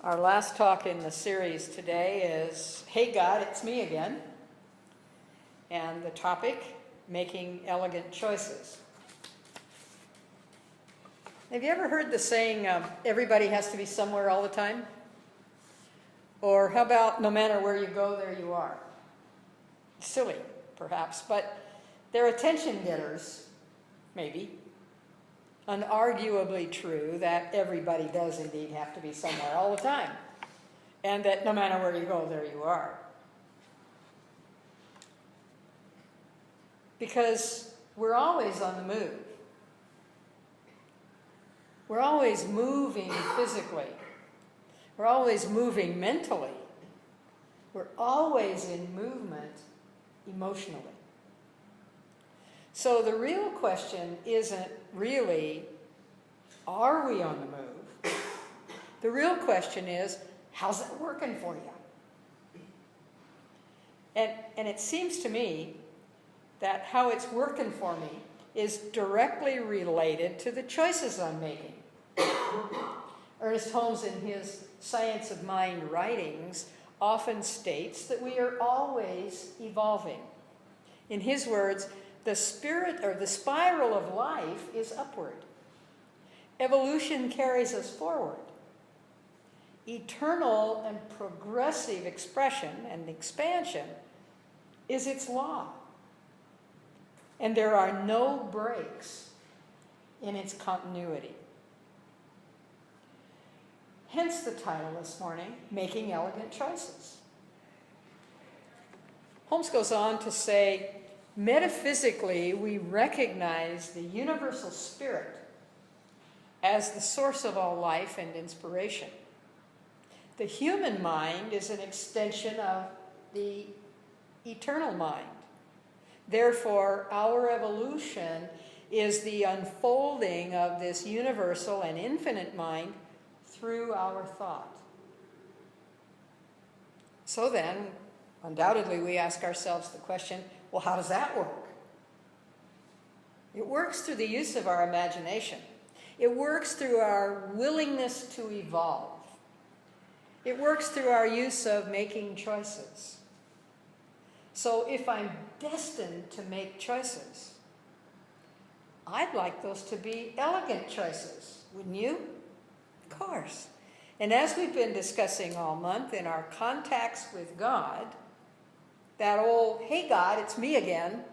Our last talk in the series today is, Hey God, It's Me Again. And the topic, Making Elegant Choices. Have you ever heard the saying, everybody has to be somewhere all the time? Or how about, no matter where you go, there you are? Silly, perhaps, but they're attention getters, maybe. Unarguably true that everybody does indeed have to be somewhere all the time, and that no matter where you go, there you are. Because we're always on the move. We're always moving physically. We're always moving mentally. We're always in movement emotionally. So the real question isn't really, are we on the move? The real question is, how's it working for you? And it seems to me that how it's working for me is directly related to the choices I'm making. Ernest Holmes, in his Science of Mind writings, often states that we are always evolving. In his words, the spirit or the spiral of life is upward. Evolution carries us forward. Eternal and progressive expression and expansion is its law. And there are no breaks in its continuity. Hence the title this morning, Making Elegant Choices. Holmes goes on to say, metaphysically, we recognize the universal spirit as the source of all life and inspiration. The human mind is an extension of the eternal mind. Therefore, our evolution is the unfolding of this universal and infinite mind through our thought. So then, undoubtedly, we ask ourselves the question, well, how does that work? It works through the use of our imagination. It works through our willingness to evolve. It works through our use of making choices. So if I'm destined to make choices, I'd like those to be elegant choices, wouldn't you? Of course. And as we've been discussing all month in our contacts with God, that old, hey God, it's me again,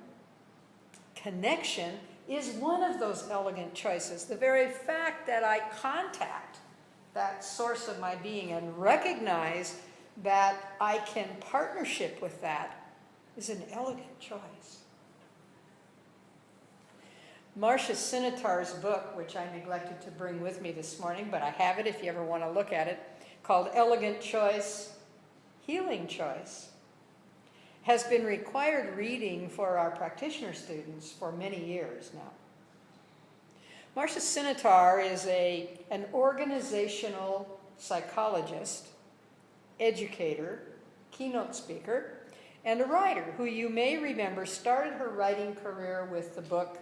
connection is one of those elegant choices. The very fact that I contact that source of my being and recognize that I can partnership with that is an elegant choice. Marcia Sinitar's book, which I neglected to bring with me this morning, but I have it if you ever want to look at it, called Elegant Choice, Healing Choice, has been required reading for our practitioner students for many years now. Marcia Sinitar is an organizational psychologist, educator, keynote speaker, and a writer who you may remember started her writing career with the book,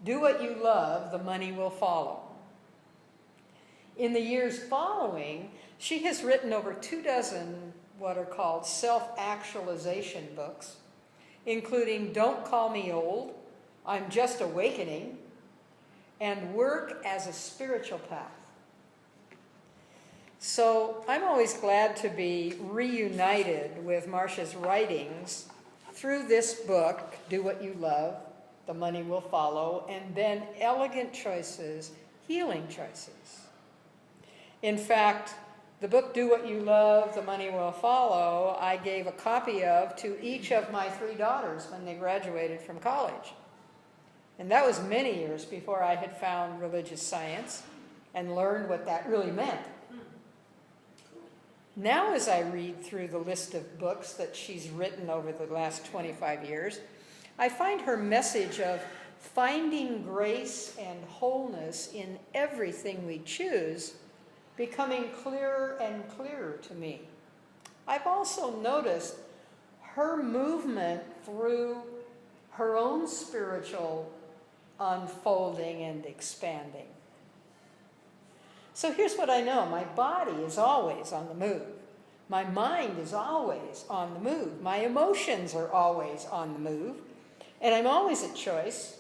Do What You Love, The Money Will Follow. In the years following, she has written over 24 what are called self-actualization books, including Don't Call Me Old, I'm Just Awakening, and Work as a Spiritual Path. So I'm always glad to be reunited with Marcia's writings through this book, Do What You Love, The Money Will Follow, and then Elegant Choices, Healing Choices. In fact, the book, Do What You Love, The Money Will Follow, I gave a copy of to each of my 3 daughters when they graduated from college. And that was many years before I had found religious science and learned what that really meant. Now, as I read through the list of books that she's written over the last 25 years, I find her message of finding grace and wholeness in everything we choose becoming clearer and clearer to me. I've also noticed her movement through her own spiritual unfolding and expanding. So here's what I know. My body is always on the move. My mind is always on the move. My emotions are always on the move. And I'm always at choice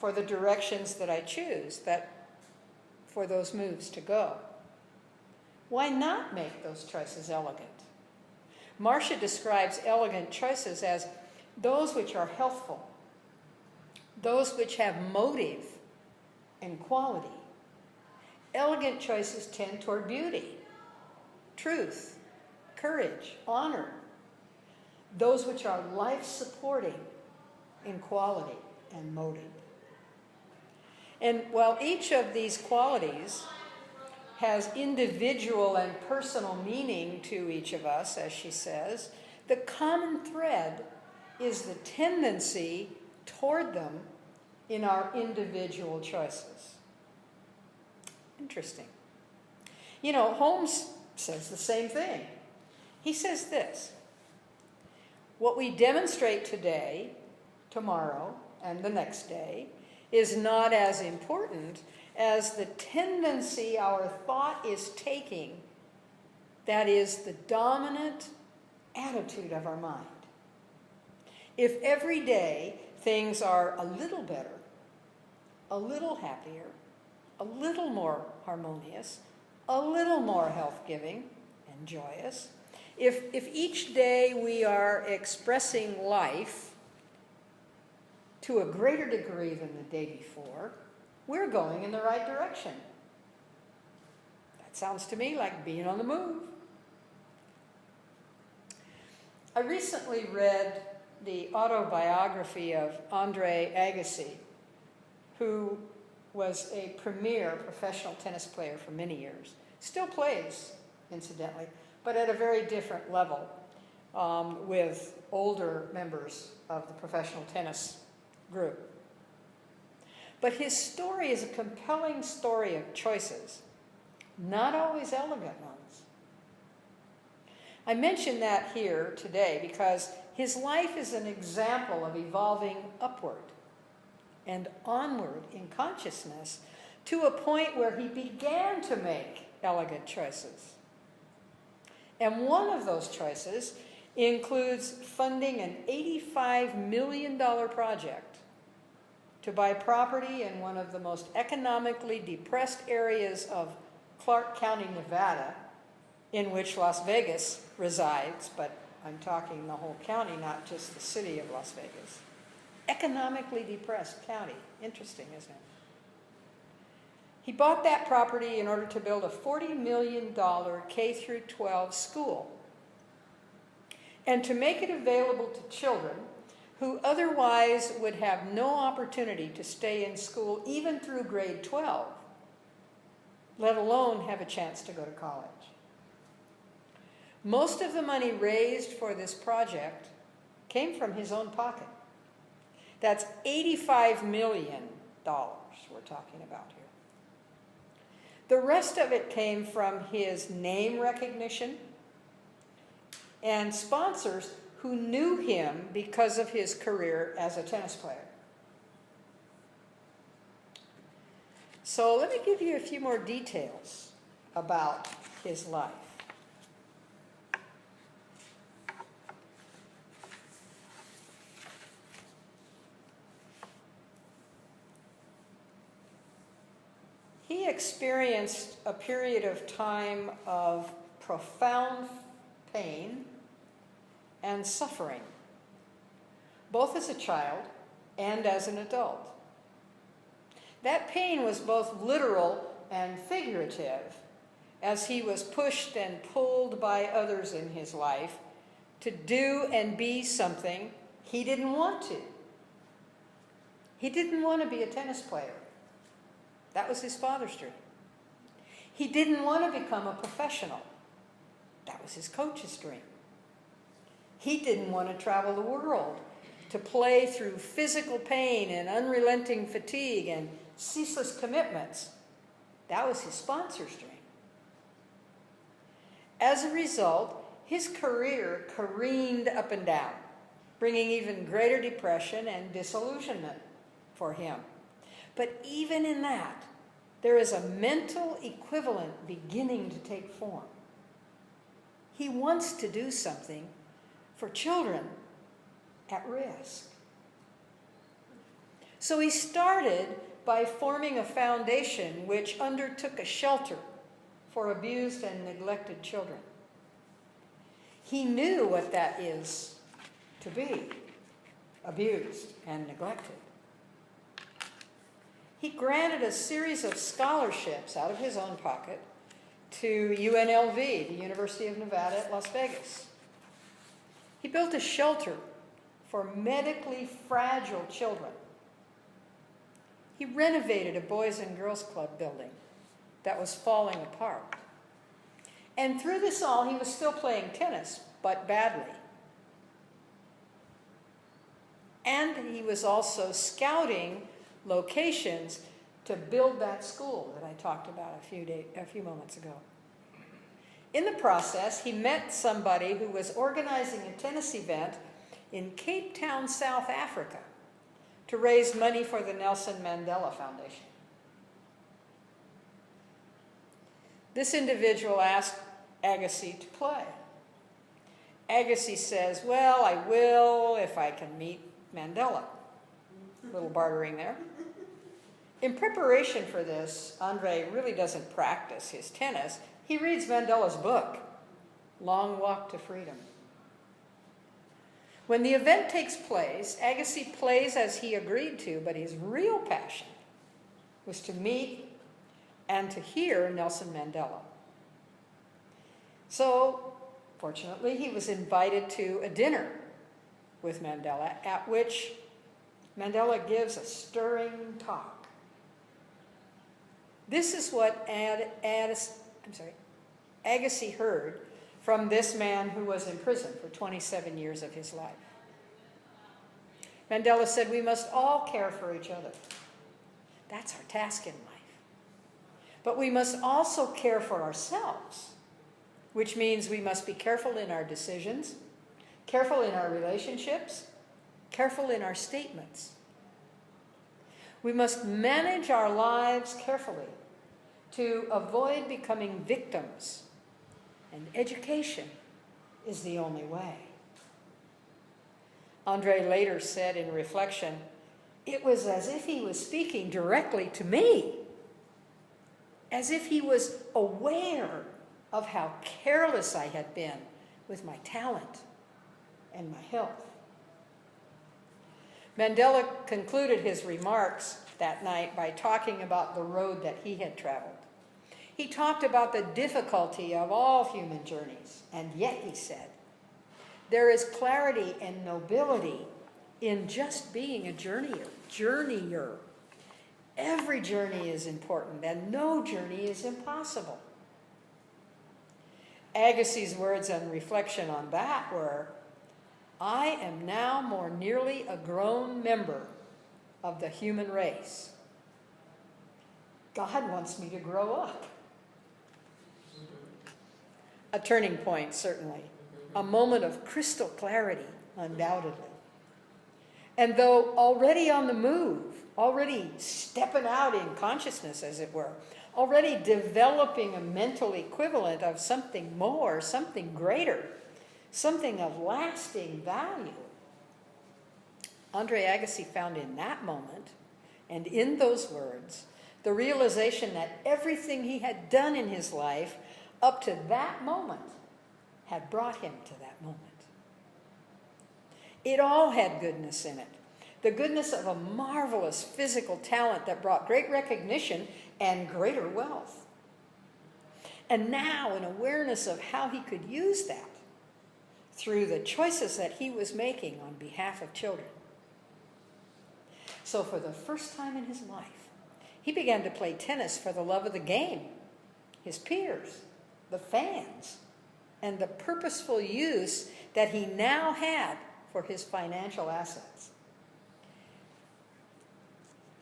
for the directions that I choose, for those moves to go. Why not make those choices elegant? Marcia describes elegant choices as those which are healthful, those which have motive and quality. Elegant choices tend toward beauty, truth, courage, honor, those which are life-supporting in quality and motive. And while each of these qualities has individual and personal meaning to each of us, as she says, the common thread is the tendency toward them in our individual choices. Interesting. You know, Holmes says the same thing. He says this: what we demonstrate today, tomorrow, and the next day is not as important as the tendency our thought is taking, that is the dominant attitude of our mind. If every day things are a little better, a little happier, a little more harmonious, a little more health-giving and joyous, if each day we are expressing life to a greater degree than the day before, we're going in the right direction. That sounds to me like being on the move. I recently read the autobiography of Andre Agassi, who was a premier professional tennis player for many years. Still plays, incidentally, but at a very different level with older members of the professional tennis group. But his story is a compelling story of choices, not always elegant ones. I mention that here today because his life is an example of evolving upward and onward in consciousness to a point where he began to make elegant choices. And one of those choices includes funding an $85 million project to buy property in one of the most economically depressed areas of Clark County, Nevada, in which Las Vegas resides, but I'm talking the whole county, not just the city of Las Vegas. Economically depressed county. Interesting, isn't it? He bought that property in order to build a $40 million K-12 school and to make it available to children who otherwise would have no opportunity to stay in school even through grade 12, let alone have a chance to go to college. Most of the money raised for this project came from his own pocket. That's $85 million we're talking about here. The rest of it came from his name recognition and sponsors who knew him because of his career as a tennis player. So let me give you a few more details about his life. He experienced a period of time of profound pain and suffering, both as a child and as an adult. That pain was both literal and figurative, as he was pushed and pulled by others in his life to do and be something he didn't want to. He didn't want to be a tennis player. That was his father's dream. He didn't want to become a professional. That was his coach's dream. He didn't want to travel the world to play through physical pain and unrelenting fatigue and ceaseless commitments. That was his sponsor's dream. As a result, his career careened up and down, bringing even greater depression and disillusionment for him. But even in that, there is a mental equivalent beginning to take form. He wants to do something for children at risk. So he started by forming a foundation which undertook a shelter for abused and neglected children. He knew what that is to be abused and neglected. He granted a series of scholarships out of his own pocket to UNLV, the University of Nevada at Las Vegas. He built a shelter for medically fragile children. He renovated a Boys and Girls Club building that was falling apart. And through this all, he was still playing tennis, but badly. And he was also scouting locations to build that school that I talked about a few moments ago. In the process, he met somebody who was organizing a tennis event in Cape Town, South Africa, to raise money for the Nelson Mandela Foundation. This individual asked Agassi to play. Agassi says, well, I will if I can meet Mandela. A little bartering there. In preparation for this, Andre really doesn't practice his tennis. He reads Mandela's book, Long Walk to Freedom. When the event takes place, Agassi plays as he agreed to, but his real passion was to meet and to hear Nelson Mandela. So, fortunately, he was invited to a dinner with Mandela, at which Mandela gives a stirring talk. This is what Agassi heard from this man who was in prison for 27 years of his life. Mandela said, we must all care for each other. That's our task in life. But we must also care for ourselves, which means we must be careful in our decisions, careful in our relationships, careful in our statements. We must manage our lives carefully to avoid becoming victims, and education is the only way. Andre later said in reflection, it was as if he was speaking directly to me, as if he was aware of how careless I had been with my talent and my health. Mandela concluded his remarks that night by talking about the road that he had traveled. He talked about the difficulty of all human journeys, and yet, he said, there is clarity and nobility in just being a journeyer. Every journey is important, and no journey is impossible. Agassi's words and reflection on that were, I am now more nearly a grown member of the human race. God wants me to grow up. A turning point, certainly. A moment of crystal clarity, undoubtedly. And though already on the move, already stepping out in consciousness, as it were, already developing a mental equivalent of something more, something greater, something of lasting value, Andre Agassi found in that moment, and in those words, the realization that everything he had done in his life up to that moment had brought him to that moment. It all had goodness in it. The goodness of a marvelous physical talent that brought great recognition and greater wealth. And now an awareness of how he could use that through the choices that he was making on behalf of children. So for the first time in his life, he began to play tennis for the love of the game, his peers, the fans, and the purposeful use that he now had for his financial assets.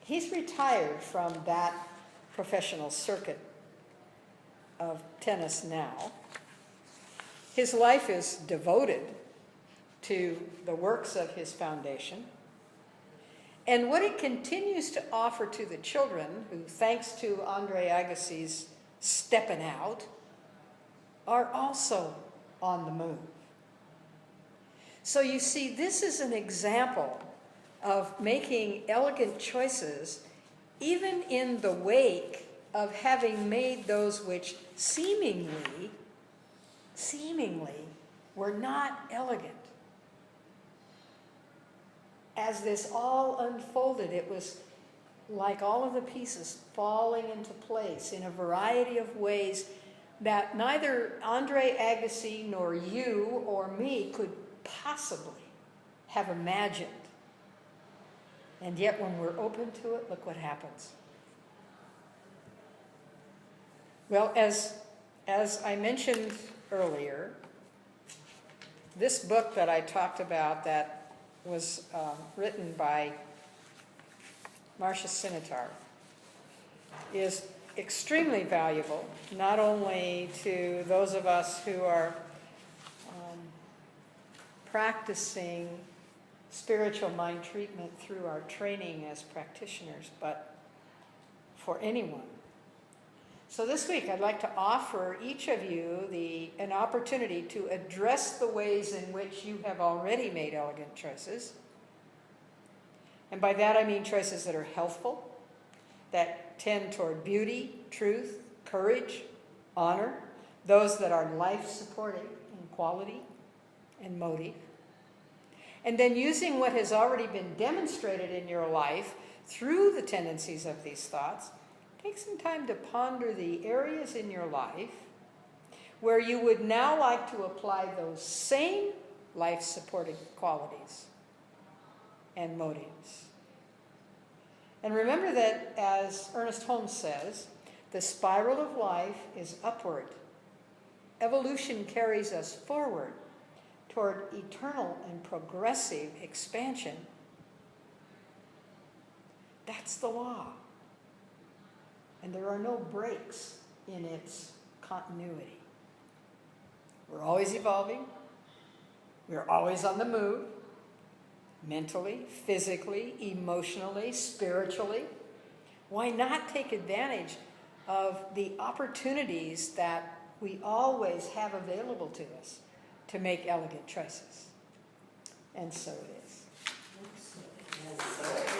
He's retired from that professional circuit of tennis now. His life is devoted to the works of his foundation. And what it continues to offer to the children, who, thanks to Andre Agassi's stepping out, are also on the move. So you see, this is an example of making elegant choices even in the wake of having made those which seemingly were not elegant. As this all unfolded, it was like all of the pieces falling into place in a variety of ways that neither Andre Agassi nor you or me could possibly have imagined. And yet when we're open to it, look what happens. Well, as I mentioned earlier, this book that I talked about that was written by Marcia Sinitar is extremely valuable, not only to those of us who are practicing spiritual mind treatment through our training as practitioners, but for anyone. So this week I'd like to offer each of you an opportunity to address the ways in which you have already made elegant choices. And by that I mean choices that are healthful, that tend toward beauty, truth, courage, honor, those that are life-supporting in quality and motive. And then using what has already been demonstrated in your life through the tendencies of these thoughts, take some time to ponder the areas in your life where you would now like to apply those same life-supporting qualities and motives. And remember that, as Ernest Holmes says, the spiral of life is upward. Evolution carries us forward toward eternal and progressive expansion. That's the law. And there are no breaks in its continuity. We're always evolving. We're always on the move. Mentally, physically, emotionally, spiritually. Why not take advantage of the opportunities that we always have available to us to make elegant choices? And so it is. Yes, sir.